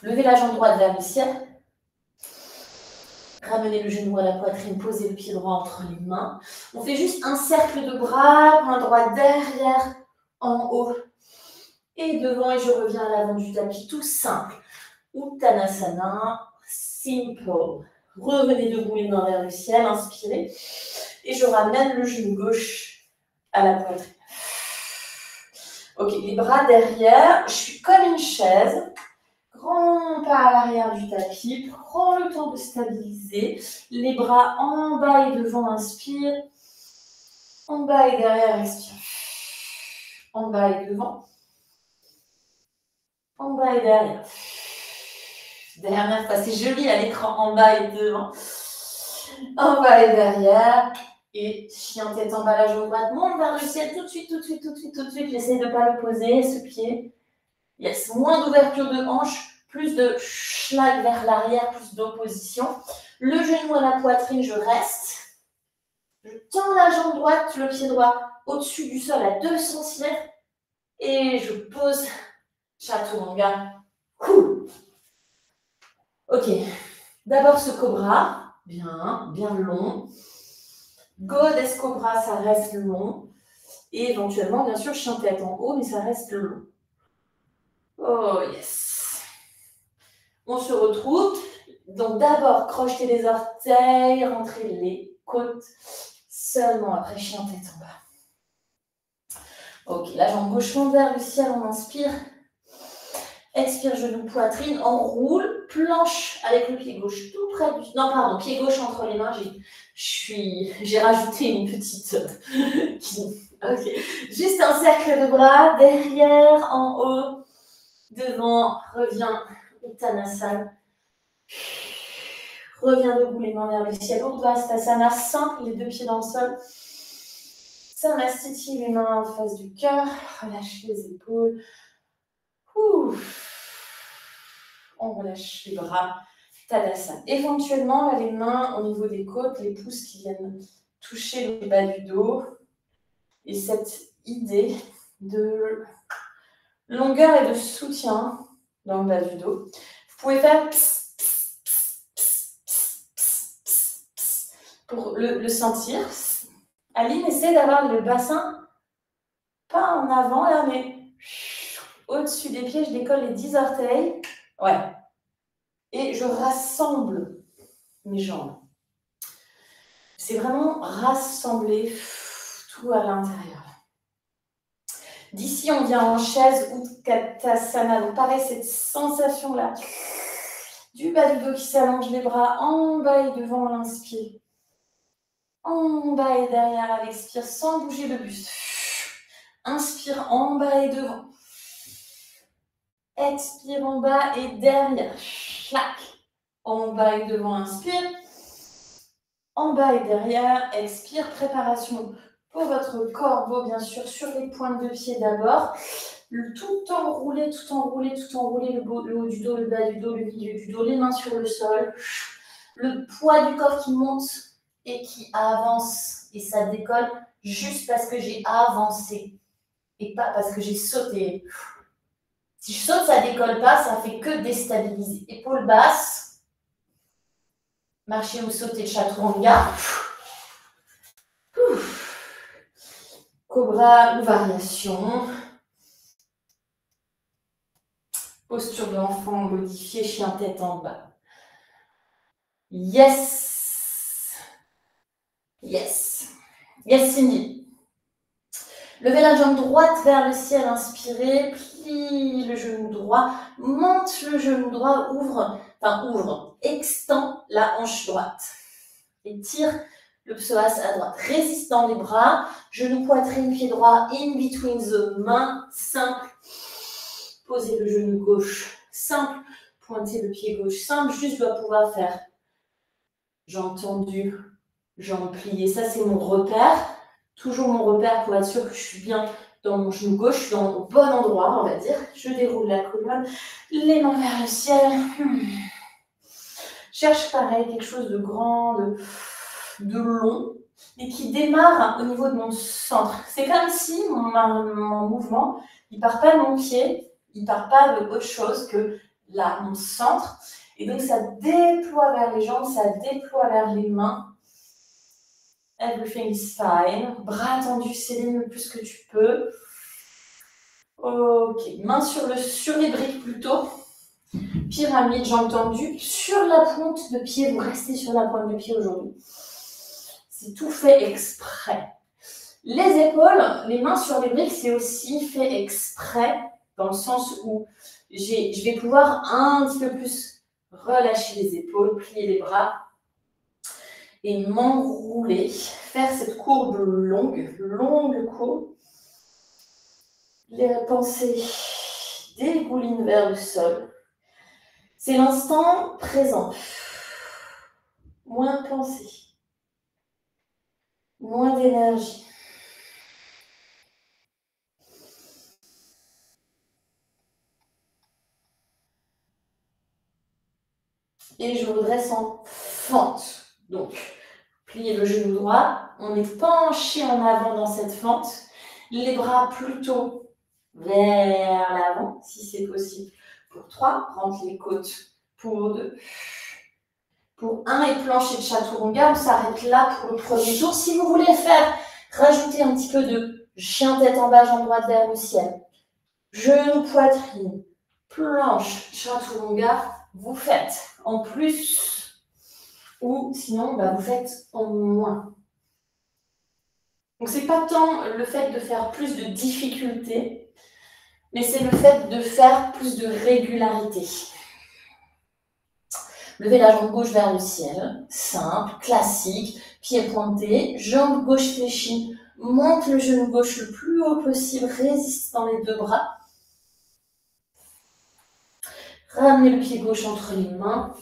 Levez la jambe droite vers le ciel. Ramenez le genou à la poitrine, posez le pied droit entre les mains. On fait juste un cercle de bras, main droite derrière, en haut et devant. Et je reviens à l'avant du tapis, tout simple. Uttanasana, simple. Revenez debout, les mains vers le ciel, inspirez. Et je ramène le genou gauche à la poitrine. Ok, les bras derrière, je suis comme une chaise. Grand pas à l'arrière du tapis, prends le temps de stabiliser. Les bras en bas et devant, inspire. En bas et derrière, expire. En bas et devant. En bas et derrière. Dernière fois, c'est joli à l'écran, en bas et devant. En bas et derrière. Et chien tête en bas, la jambe droite monte vers le ciel tout de suite, tout de suite, tout de suite, tout de suite. J'essaie de ne pas le poser, ce pied. Yes, moins d'ouverture de hanche. Plus de schlag vers l'arrière, plus d'opposition. Le genou à la poitrine, je reste. Je tends la jambe droite, le pied droit au-dessus du sol à 2 cm. Et je pose chaturanga. Cool. Ok. D'abord ce cobra. Bien, bien long. Goddess cobra, ça reste long. Et éventuellement, bien sûr, chien tête en haut, mais ça reste long. Oh yes. On se retrouve. Donc d'abord, crochetez les orteils, rentrez les côtes. Seulement après, chien tête en bas. Ok, la jambe gauche monte vers le ciel, on inspire. Expire, genou, poitrine, on roule. Planche avec le pied gauche tout près du... Non, pardon, pied gauche entre les mains. J'ai rajouté une petite... Ok. Juste un cercle de bras, derrière, en haut, devant, reviens, Uttanasana. Reviens debout, les mains vers le ciel. Urdhvastasana, simple, les 2 pieds dans le sol. Samastiti, les mains en face du cœur. Relâche les épaules. On relâche les bras. Tadasana. Éventuellement, là, les mains au niveau des côtes, les pouces qui viennent toucher le bas du dos. Et cette idée de longueur et de soutien dans le bas du dos. Vous pouvez faire pour le sentir. Aline, essaie d'avoir le bassin pas en avant là, mais au-dessus des pieds. Je décolle les 10 orteils. Ouais. Et je rassemble mes jambes. C'est vraiment rassembler tout à l'intérieur. D'ici, on vient en chaise Utkatasana. Donc pareil, cette sensation-là du bas du dos qui s'allonge, les bras en bas et devant à l'inspire. En bas et derrière à l'expire, sans bouger le buste. Inspire en bas et devant. Expire en bas et derrière. Clac. En bas et devant, inspire. En bas et derrière, expire. Préparation pour votre corbeau, bien sûr, sur les pointes de pied d'abord. Tout enroulé, tout enroulé, tout enroulé. Le haut du dos, le bas du dos, le milieu du dos, les mains sur le sol. Le poids du corps qui monte et qui avance et ça décolle juste parce que j'ai avancé et pas parce que j'ai sauté. Si je saute, ça décolle pas, ça fait que déstabiliser. Épaules basses, marcher ou sauter, chaturanga. Cobra ou variation. Posture de l'enfant modifiée, chien tête en bas. Yes. Yes. Yes, Cindy. Levez la jambe droite vers le ciel, inspirez, plie le genou droit, monte le genou droit, extend la hanche droite. Et tire le psoas à droite. Résistant des bras, genou, poitrine, pied droit, in between the main, simple. Posez le genou gauche, simple. Pointez le pied gauche, simple. Juste dois pouvoir faire jambes tendues, jambes pliées. Ça, c'est mon repère. Toujours mon repère pour être sûr que je suis bien dans mon genou gauche, je suis dans le bon endroit, on va dire. Je déroule la colonne, les mains vers le ciel. Cherche pareil, quelque chose de grand, de long, et qui démarre au niveau de mon centre. C'est comme si mon mouvement, il ne part pas de mon pied, il ne part pas de autre chose que là, mon centre. Et donc, ça déploie vers les jambes, ça déploie vers les mains. Everything is fine. Bras tendus, s'éloigne le plus que tu peux. Ok, main sur les briques plutôt. Pyramide, jambes tendues. Sur la pointe de pied, vous restez sur la pointe de pied aujourd'hui. C'est tout fait exprès. Les épaules, les mains sur les briques, c'est aussi fait exprès, dans le sens où je vais pouvoir un petit peu plus relâcher les épaules, plier les bras et m'enrouler, faire cette courbe longue courbe. Les pensées dégoulinent vers le sol. C'est l'instant présent. Moins de pensées, moins d'énergie. Et je redresse en fente. Donc, pliez le genou droit. On est penché en avant dans cette fente. Les bras plutôt vers l'avant, si c'est possible. Pour 3, rentre les côtes. Pour 2. Pour 1 et plancher de chaturanga, on s'arrête là pour le premier tour. Si vous voulez faire, rajouter un petit peu de chien tête en bas, jambe droite vers le ciel. Genou, poitrine, planche, chaturanga, vous faites en plus ou sinon vous faites en moins. Donc c'est pas tant le fait de faire plus de difficulté, mais c'est le fait de faire plus de régularité. Levez la jambe gauche vers le ciel, simple, classique, pied pointé, jambe gauche fléchie, monte le genou gauche le plus haut possible, résiste dans les deux bras. Ramenez le pied gauche entre les mains.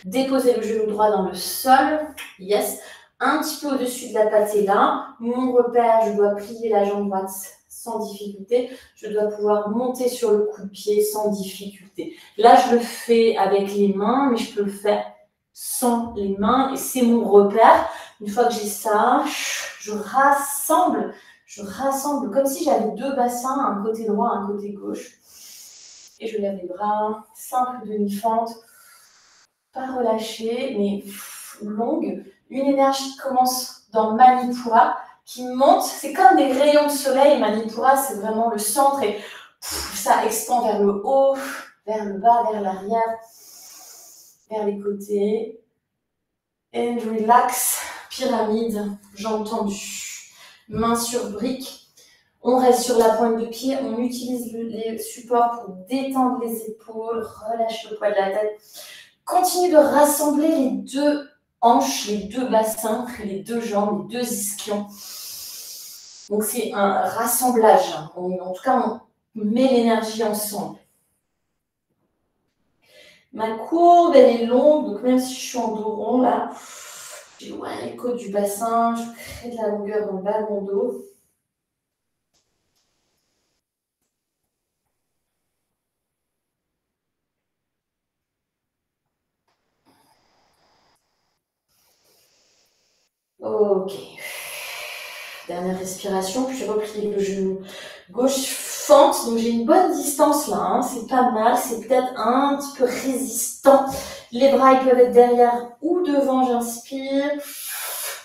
Déposez le genou droit dans le sol. Yes. Un petit peu au-dessus de la patella. Mon repère, je dois plier la jambe droite sans difficulté. Je dois pouvoir monter sur le coup de pied sans difficulté. Là, je le fais avec les mains, mais je peux le faire sans les mains. Et c'est mon repère. Une fois que j'ai ça, je rassemble comme si j'avais deux bassins, un côté droit, un côté gauche. Et je lève les bras, simple demi-fente, pas relâchée, mais longue. Une énergie qui commence dans Manipura, qui monte. C'est comme des rayons de soleil. Manipura, c'est vraiment le centre et ça expand vers le haut, vers le bas, vers l'arrière, vers les côtés. And relax, pyramide, jambes tendues, mains sur briques. On reste sur la pointe de pied, on utilise les supports pour détendre les épaules, relâche le poids de la tête. Continue de rassembler les deux hanches, les deux bassins, les deux jambes, les deux ischions. Donc c'est un rassemblage. En tout cas, on met l'énergie ensemble. Ma courbe, elle est longue, donc même si je suis en dos rond, là, j'ai les côtes du bassin, je crée de la longueur dans le bas de mon dos. Ok. Dernière respiration, puis je replie le genou gauche, fente. Donc j'ai une bonne distance là, hein. C'est pas mal, c'est peut-être un petit peu résistant. Les bras ils peuvent être derrière ou devant, j'inspire.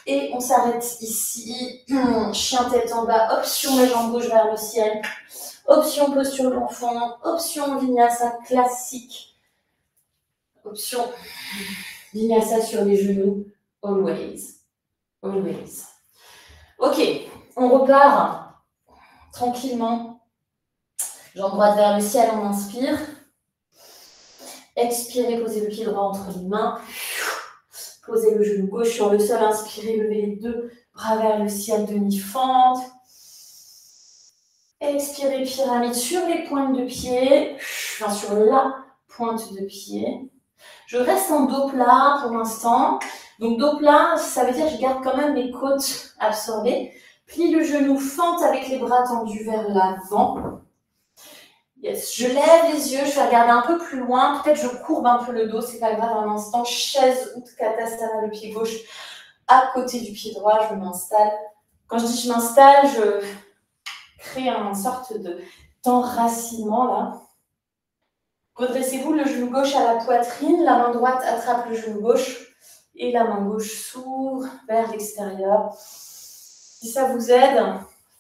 Et on s'arrête ici. Chien tête en bas, option la jambe gauche vers le ciel. Option posture l'enfant, option vinyasa classique. Option vinyasa sur les genoux, always. Always. Ok, on repart tranquillement. Jambe droite vers le ciel, on inspire. Expirez, posez le pied droit entre les mains. Posez le genou gauche sur le sol, inspirez, levez les deux bras vers le ciel, demi-fente. Expirez, pyramide sur les pointes de pied, enfin sur la pointe de pied. Je reste en dos plat pour l'instant. Donc dos plat, ça veut dire que je garde quand même mes côtes absorbées. Plie le genou, fente avec les bras tendus vers l'avant. Yes. Je lève les yeux, je vais regarder un peu plus loin. Peut-être je courbe un peu le dos, c'est pas grave un instant. Chaise Utkatasana, le pied gauche à côté du pied droit, je m'installe. Quand je dis je m'installe, je crée une sorte d'enracinement là. Redressez-vous, le genou gauche à la poitrine, la main droite attrape le genou gauche et la main gauche s'ouvre vers l'extérieur. Si ça vous aide,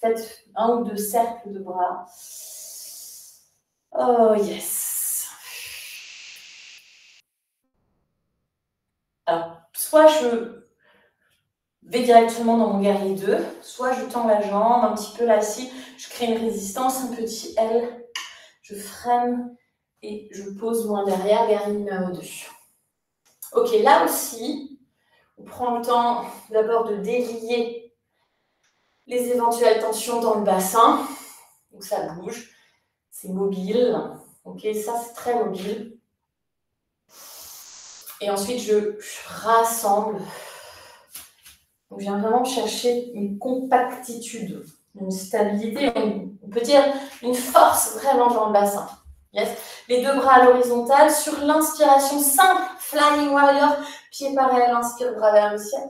faites 1 ou 2 cercles de bras. Oh yes. Alors, soit je vais directement dans mon guerrier 2, soit je tends la jambe, un petit peu l'assise, je crée une résistance, un petit L, je freine et je pose loin derrière, guerrier numéro 2. Ok, là aussi, on prend le temps d'abord de délier les éventuelles tensions dans le bassin. Donc ça bouge, c'est mobile. Ok, ça c'est très mobile. Et ensuite, je rassemble. Donc, je viens vraiment chercher une compactitude, une stabilité, on peut dire une force vraiment dans le bassin. Yes. Les 2 bras à l'horizontale. Sur l'inspiration simple, Flying Warrior, pied parallèle, inspire, bras vers le ciel.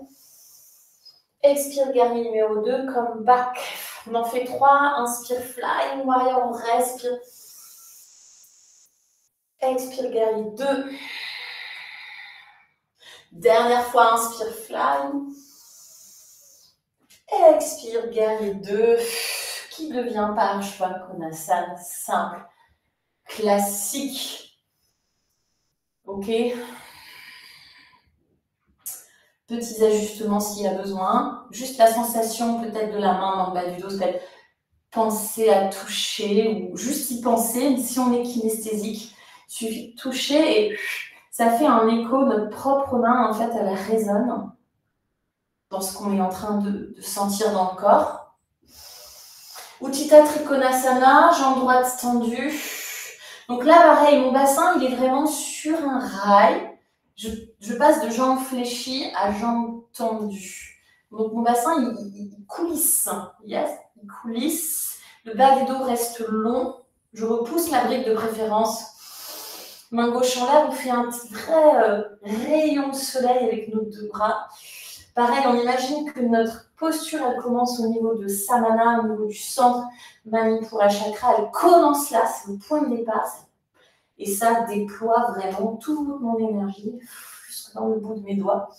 Expire, guerrier numéro 2, come back. On en fait 3, inspire, Flying Warrior, on respire. Expire, guerrier 2. Dernière fois, inspire, flying. Expire, guerrier 2, qui devient Parshvakonasana simple, classique. Ok. Petits ajustements s'il y a besoin. Juste la sensation peut-être de la main dans le bas du dos, peut-être penser à toucher ou juste y penser. Si on est kinesthésique, il suffit de toucher et ça fait un écho. Notre propre main, en fait, elle résonne dans ce qu'on est en train de sentir dans le corps. Utthita Trikonasana, jambe droite tendue. Donc là, pareil, mon bassin, il est vraiment sur un rail. Je passe de jambes fléchies à jambes tendues. Donc mon bassin, il coulisse. Yes, il coulisse. Le bas du dos reste long. Je repousse la brique de préférence. Main gauche en l'air, on fait un vrai rayon de soleil avec nos 2 bras. Pareil, on imagine que notre posture, elle commence au niveau de Samana, au niveau du centre, Manipura Chakra, elle commence là, c'est le point de départ. Et ça déploie vraiment toute mon énergie, jusque dans le bout de mes doigts.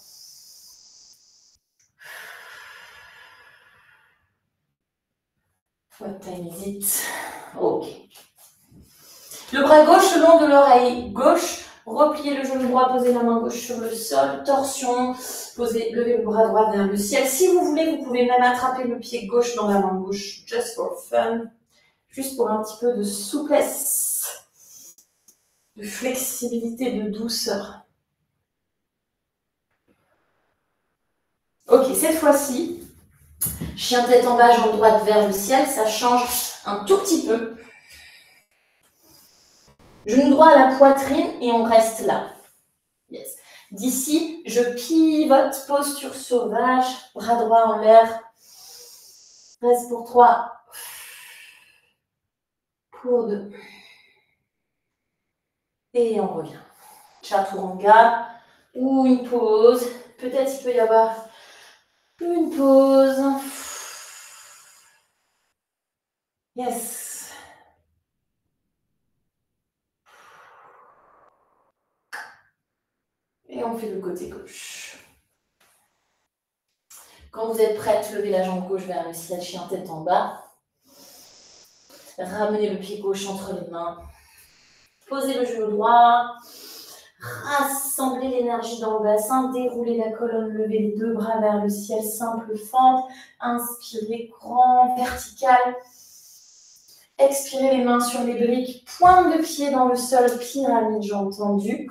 What time is it? Ok. Le bras gauche le long de l'oreille gauche. Repliez le genou droit, posez la main gauche sur le sol, torsion, levez le bras droit vers le ciel. Si vous voulez, vous pouvez même attraper le pied gauche dans la main gauche, just for fun, juste pour un petit peu de souplesse, de flexibilité, de douceur. Ok, cette fois-ci, chien tête en bas, jambe droite vers le ciel, ça change un tout petit peu. Genou droit à la poitrine et on reste là. Yes. D'ici, je pivote, posture sauvage, bras droit en l'air. Reste pour 3. Pour 2. Et on revient. Chaturanga ou une pause. Peut-être il peut y avoir une pause. Yes. Et on fait le côté gauche. Quand vous êtes prête, levez la jambe gauche vers le ciel, chien tête en bas. Ramenez le pied gauche entre les mains. Posez le genou droit. Rassemblez l'énergie dans le bassin. Déroulez la colonne, levez les 2 bras vers le ciel. Simple fente. Inspirez, grand, vertical. Expirez les mains sur les briques. Pointe de pied dans le sol, pyramide, jambes tendues.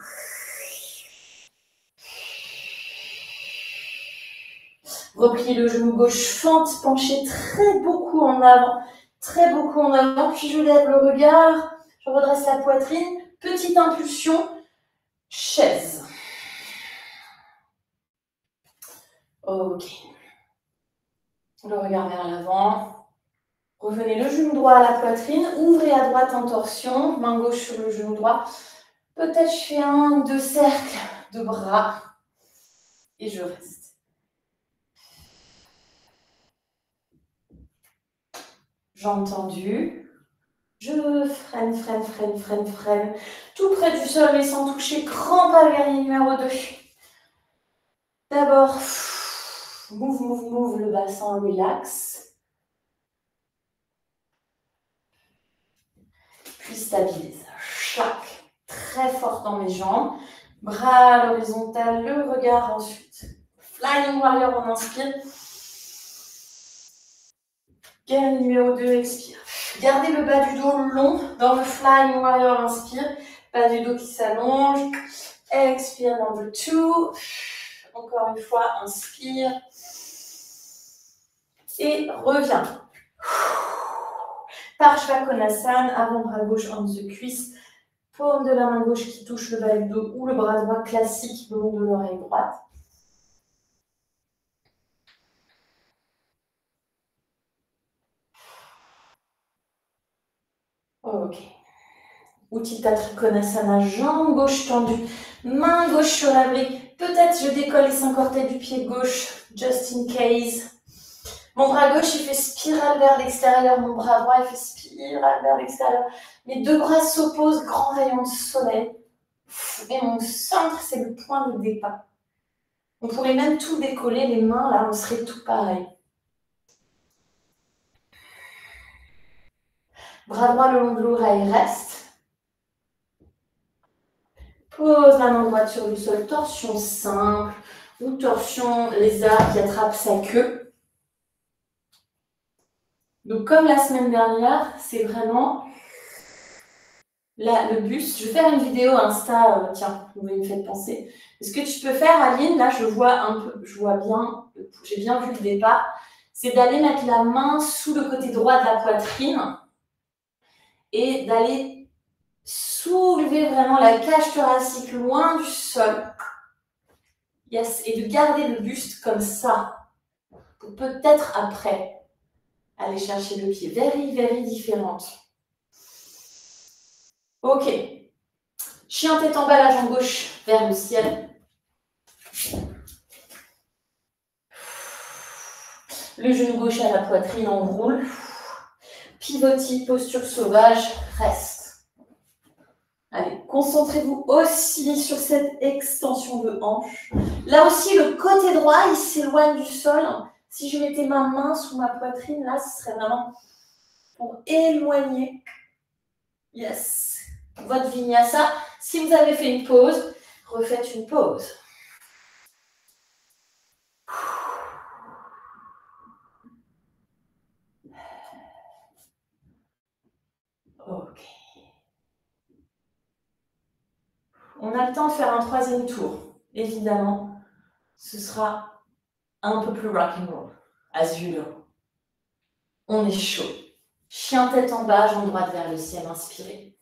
Repliez le genou gauche, fente, penchez très beaucoup en avant. Très beaucoup en avant. Puis je lève le regard. Je redresse la poitrine. Petite impulsion. Chaise. Ok. Le regard vers l'avant. Revenez le genou droit à la poitrine. Ouvrez à droite en torsion. Main gauche sur le genou droit. Peut-être je fais 1 ou 2 cercles de bras. Et je reste. Jambes tendues. Je freine, freine, freine, freine, freine. Tout près du sol, mais sans toucher. Grand pas le guerrier numéro 2. D'abord, move, move, move, le bassin relax. Puis stabilise. Chaque. Très fort dans mes jambes. Bras à l'horizontale, le regard ensuite. Flying Warrior, on inspire. Guerrier numéro 2, expire. Gardez le bas du dos long dans le Flying Warrior, inspire. Bas du dos qui s'allonge. Expire, number 2. Encore une fois, inspire. Et reviens. Parshvakonasana, avant-bras gauche en the cuisse. Paume de la main gauche qui touche le bas du dos ou le bras droit classique le long de l'oreille droite. Ok. Utthita Trikonasana, jambe gauche tendue, main gauche sur la brique. Peut-être je décolle les 5 orteils du pied gauche, just in case. Mon bras gauche, il fait spirale vers l'extérieur. Mon bras droit, il fait spirale vers l'extérieur. Mes deux bras s'opposent, grand rayon de soleil. Et mon centre, c'est le point de départ. On pourrait même tout décoller, les mains, là, on serait tout pareil. Bras droit le long de l'oreille, reste. Pose la main droite sur le sol, torsion simple ou torsion lézard qui attrape sa queue. Donc comme la semaine dernière, c'est vraiment là, le buste. Je vais faire une vidéo Insta, tiens, vous me faites penser. Ce que tu peux faire, Aline, là je vois un peu, je vois bien, j'ai bien vu le départ, c'est d'aller mettre la main sous le côté droit de la poitrine et d'aller soulever vraiment la cage thoracique loin du sol. Yes, et de garder le buste comme ça, pour peut-être après aller chercher le pied. Very, very différente. Ok. Chien tête en bas, la jambe gauche vers le ciel. Le genou gauche à la poitrine, on roule. Pivotis, posture sauvage, reste. Allez, concentrez-vous aussi sur cette extension de hanche. Là aussi, le côté droit, il s'éloigne du sol. Si je mettais ma main sous ma poitrine, là, ce serait vraiment pour éloigner. Yes. Votre vinyasa. Si vous avez fait une pause, refaites une pause. Ok. On a le temps de faire un troisième tour. Évidemment, ce sera un peu plus rock'n'roll, as you know. On est chaud. Chien tête en bas, jambe droite vers le ciel, inspirez.